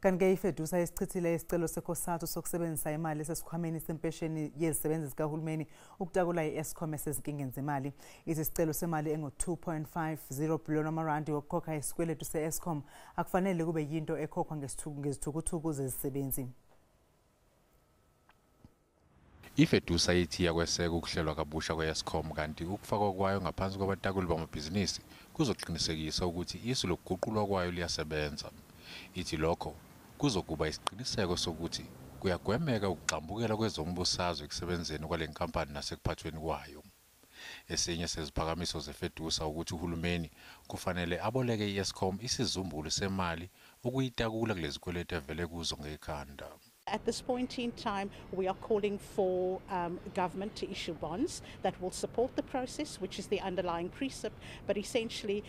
Kanti IFEDUSA isichithile isicelo seCOSATU sokusebenzisa imali esesikhwameni sempesheni yezisebenzi zikahulumeni ukutakula iEskom ezinkingeni zemali. Isicelo semali engu-2.50 billion wamarandi wokukhokha isikweletu seEskom akufanele kube yinto ekhokhwa ngezithukuthuku zezisebenzi. IFEDUSA ithi yakweseka ukuhlelwa kabusha kweEskom kanti ukufakwa kwayo ngaphansi kwabatakuli bamabhizinisi kuzoqinisekisa ukuthi isu lokuguqulwa kwayo liyasebenza. Ithi lokho kuzokuba isiqiniseko sokuthi kuyagwemeka ukugxambukela kwezombusazwe ekusebenzeni kwale nkampani nasekuphathweni kwayo. Esinye seziphakamiso zeFEDUSA ukuthi uhulumeni kufanele aboleke iEskom isizumbulu semali ukuyitakula kulezi zikweletu evele kuzo ngekhanda. At this point in time, we are calling for government to issue bonds that will support the process, which is the underlying precept, but essentially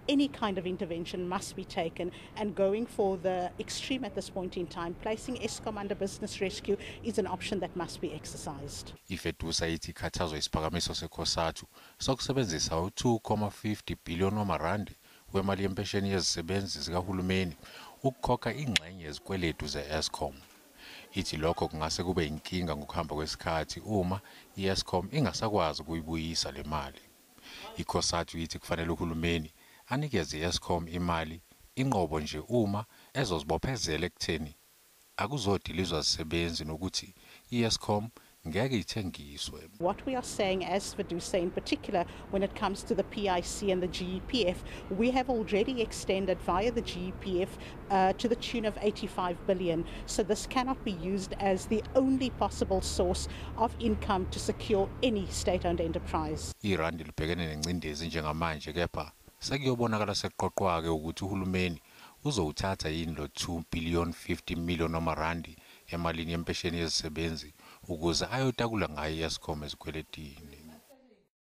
any kind of intervention must be taken, and going for the extreme at this point in time, placing Eskom under business rescue is an option that must be exercised. IFEDUSA ithi ikhathazwa isiphakamiso seCOSATU sokusebenzisa u-2.50 billion wamarandi wemali yempesheni yezisebenzi zikahulumeni ukukhokha ingxenye yezikweletu zeEskom. Ithi lokho kungase kube inkinga ngokuhamba kwesikhathi uma iEskom ingasakwazi ukuyibuyisa le mali. ICOSATU ithi kufanele uhulumeni anikeze iEskom imali inqobo nje uma ezozibophezela ekutheni akuzodilizwa zisebenzi nokuthi iEskom ngeke ithengiswe. What we are saying as FEDUSA in particular when it comes to the PIC and the GEPF, we have already extended via the GEPF to the tune of 85 billion. So this cannot be used as the only possible source of income to secure any state-owned enterprise. Irandi libhekene nencindezi njengamanje kepha sekuyobonakala seqoqwa-ke ukuthi uhulumeni uzowuthatha yini lo 2.50 billion wamarandi emalini yempesheni yezisebenzi ukuze ayotakula ngayo iEskom ezikweletini.